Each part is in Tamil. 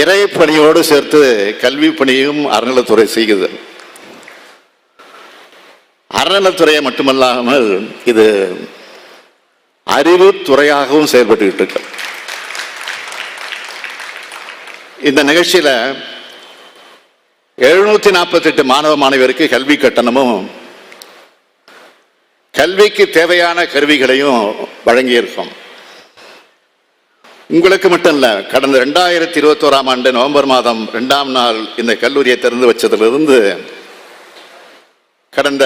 இறை பணியோடு சேர்த்து கல்வி பணியும் அறநிலைத்துறை செய்கிறது. அறநிலைத்துறையை மட்டுமல்லாமல் இது அறிவுத்துறையாகவும் செயல்பட்டு இருக்கு. இந்த நிகழ்ச்சியில் 748 மாணவ மாணவியருக்கு கல்வி கட்டணமும் கல்விக்கு தேவையான கருவிகளையும் வழங்கியிருக்கோம். உங்களுக்கு மட்டும் இல்ல, கடந்த 2021ஆம் ஆண்டு நவம்பர் மாதம் 2ஆம் நாள் இந்த கல்லூரியை திறந்து வச்சதிலிருந்து கடந்த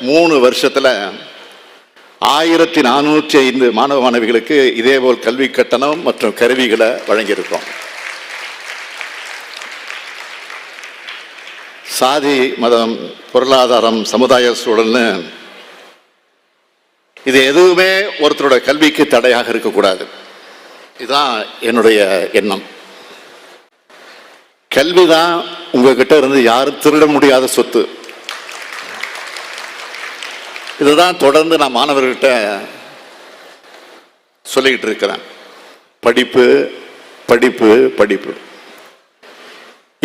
3 வருஷத்துல 1405 மாணவ மாணவிகளுக்கு இதேபோல் கல்வி கட்டணம் மற்றும் கருவிகளை வழங்கியிருக்கோம். சாதி, மதம், பொருளாதாரம், சமுதாய சூழல்னு இது எதுவுமே ஒருத்தரோட கல்விக்கு தடையாக இருக்கக்கூடாது. இதுதான் என்னுடைய எண்ணம். கல்விதான் உங்ககிட்ட இருந்து யாரும் திருட முடியாத சொத்து. இதுதான் தொடர்ந்து நான் மாணவர்கிட்ட சொல்லிக்கிட்டு இருக்கிறேன். படிப்பு படிப்பு படிப்பு,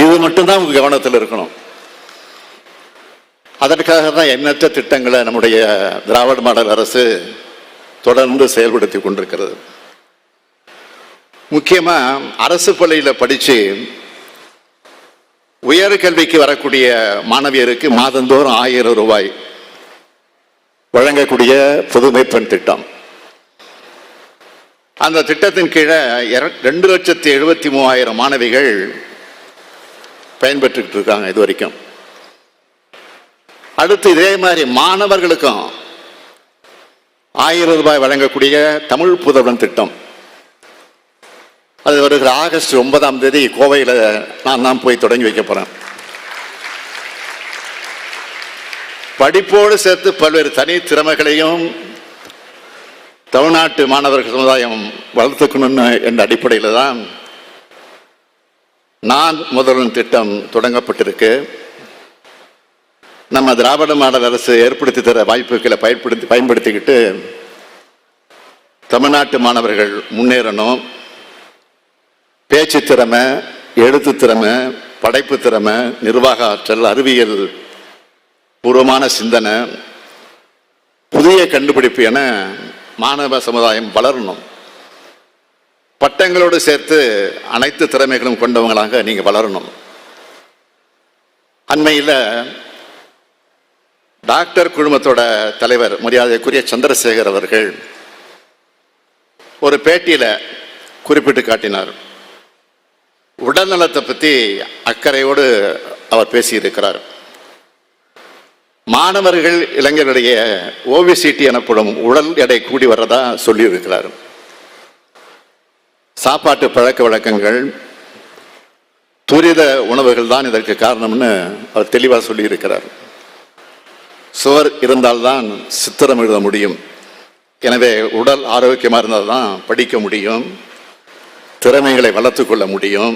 இது மட்டும்தான் உங்க கவனத்தில் இருக்கணும். அதற்காக தான் எண்ணற்ற திட்டங்களை நம்முடைய திராவிட மாடல் அரசு தொடர்ந்து செயல்படுத்தி கொண்டிருக்கிறது. முக்கியமா அரசு பள்ளியில் படித்து உயர்கல்விக்கு வரக்கூடிய மாணவியருக்கு மாதந்தோறும் 1000 ரூபாய் வழங்கக்கூடிய புதுமை பெண் திட்டம். அந்த திட்டத்தின் கீழே 2,73,000 மாணவிகள் பயன்பெற்றுக்கிட்டு இருக்காங்க இது வரைக்கும். அடுத்து இதே மாதிரி மாணவர்களுக்கும் 1000 ரூபாய் வழங்கக்கூடிய தமிழ் புதல்வன் திட்டம். அது வருகிற ஆகஸ்ட் 9ஆம் தேதி கோவையில் நான் தான் போய் தொடங்கி வைக்க போறேன். படிப்போடு சேர்த்து பல்வேறு தனி திறமைகளையும் தமிழ்நாட்டு மாணவர்கள் சமுதாயம் வளர்த்துக்கணும்னு என்ற அடிப்படையில் தான் நான் முதல்வன் திட்டம் தொடங்கப்பட்டிருக்கு. நம்ம திராவிட மாடல் அரசு ஏற்படுத்தி தர வாய்ப்புகளை பயன்படுத்திக்கிட்டு தமிழ்நாட்டு மாணவர்கள் முன்னேறணும். பேச்சு திறமை, எழுத்து திறமை, படைப்பு திறமை, நிர்வாக ஆற்றல், அறிவியல் பூர்வமான சிந்தனை, புதிய கண்டுபிடிப்பு என மாணவ சமுதாயம் வளரணும். பட்டங்களோடு சேர்த்து அனைத்து திறமைகளும் கொண்டவங்களாக நீங்க வளரணும். அண்மையில் டாக்டர் குழுமத்தோட தலைவர் மரியாதைக்குரிய சந்திரசேகர் அவர்கள் ஒரு பேட்டியில குறிப்பிட்டு காட்டினார். உடல்நலத்தை பற்றி அக்கறையோடு அவர் பேசியிருக்கிறார். மாணவர்கள் இளைஞர்களுடைய ஓபிசிட்டி எனப்படும் உடல் எடை கூடி வர்றதா சொல்லியிருக்கிறார். சாப்பாட்டு பழக்க வழக்கங்கள், துரித உணவுகள் தான் இதற்கு காரணம்னு அவர் தெளிவாக சொல்லியிருக்கிறார். சுவர் இருந்தால்தான் சித்திரம் எழுத முடியும். எனவே உடல் ஆரோக்கியமாக இருந்தால் தான் படிக்க முடியும், திறமைகளை வளர்த்து கொள்ள முடியும்.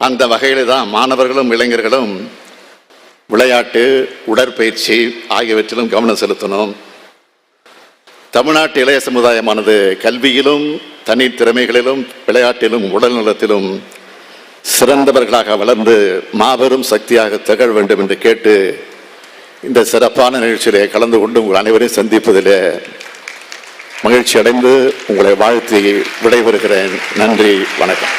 அந்த வகையில் தான் மாணவர்களும் இளைஞர்களும் விளையாட்டு, உடற்பயிற்சி ஆகியவற்றிலும் கவனம் செலுத்தணும். தமிழ்நாட்டு இளைய சமுதாயமானது கல்வியிலும் தனித்திறமைகளிலும் விளையாட்டிலும் உடல் நலத்திலும் சிறந்தவர்களாக வளர்ந்து மாபெரும் சக்தியாக திகழ வேண்டும் என்று கேட்டு இந்த சிறப்பான நிகழ்ச்சியிலே கலந்து கொண்டு உங்கள் அனைவரையும் சந்திப்பதில் மகிழ்ச்சி அடைந்து உங்களை வாழ்த்தி விடைபெறுகிறேன். நன்றி, வணக்கம்.